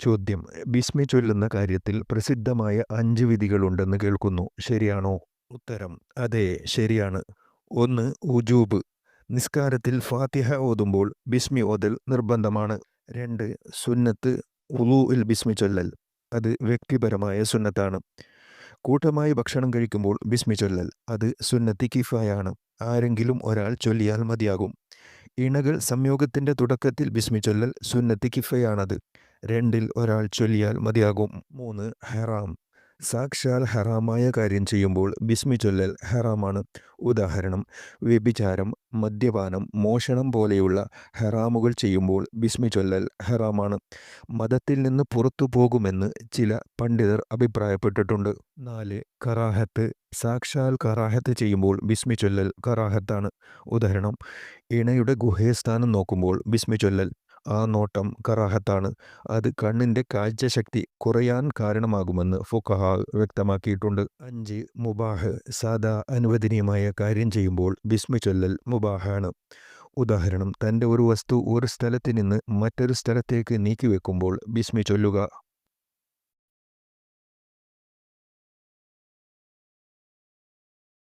ചോദ്യം: ബിസ്മി ചൊല്ലുന്ന കാര്യത്തിൽ പ്രസിദ്ധമായ 5 വിധികളുണ്ടെന്ന് കേൾക്കുന്നു. ശരിയാണോ? ഉത്തരം: അതെ, ശരിയാണ്. 1. ഉജൂബ്. നിസ്കാരത്തിൽ ഫാത്തിഹ ഓതുമ്പോൾ ബിസ്മി ഓതൽ നിർബന്ധമാണ്. 2. സുന്നത്ത് വുളൂഇൽ ബിസ്മി ചൊല്ലൽ. അത് വ്യക്തിപരമായ സുന്നത്താണ്. കൂട്ടമായി ഭക്ഷണം കഴിക്കുമ്പോൾ ബിസ്മി ചൊല്ലൽ. അത് സുന്നത്തി കിഫായാണ്. ആരെങ്കിലും ഒരാൾ ചൊല്ലിയാൽ മതിയാകും. ഇണകൾ സംയോഗത്തിൻ്റെ തുടക്കത്തിൽ ബിസ്മി ചൊല്ലൽ സുന്നത്തി കിഫയാണത്. 2-ൽ ഒരാൾ ചൊല്ലിയാൽ മതിയാകും. 3. ഹറാം. സാക്ഷാൽ ഹറാമായ കാര്യം ചെയ്യുമ്പോൾ ബിസ്മി ചൊല്ലൽ ഹറാമാണ്. ഉദാഹരണം: വ്യഭിചാരം, മദ്യപാനം, മോഷണം പോലെയുള്ള ഹറാമുകൾ ചെയ്യുമ്പോൾ ബിസ്മി ചൊല്ലൽ ഹറാമാണ്. മതത്തിൽ നിന്ന് പുറത്തു പോകുമെന്ന് ചില പണ്ഡിതർ അഭിപ്രായപ്പെട്ടിട്ടുണ്ട്. 4. കറാഹത്ത്. സാക്ഷാൽ കറാഹത്ത് ചെയ്യുമ്പോൾ ബിസ്മി ചൊല്ലൽ കറാഹത്താണ്. ഉദാഹരണം: ഇണയുടെ ഗുഹ്യസ്ഥാനം നോക്കുമ്പോൾ ബിസ്മി ചൊല്ലൽ. ആ നോട്ടം കറാഹത്താണ്. അത് കണ്ണിൻ്റെ കാഴ്ചശക്തി കുറയാൻ കാരണമാകുമെന്ന് ഫുഖഹാ വ്യക്തമാക്കിയിട്ടുണ്ട്. 5. മുബാഹ്. സാദാ അനുവദനീയമായ കാര്യം ചെയ്യുമ്പോൾ ബിസ്മി ചൊല്ലൽ മുബാഹാണ്. ഉദാഹരണം: തൻ്റെ ഒരു വസ്തു ഒരു സ്ഥലത്ത് നിന്ന് മറ്റൊരു സ്ഥലത്തേക്ക് നീക്കിവെക്കുമ്പോൾ ബിസ്മി ചൊല്ലുക.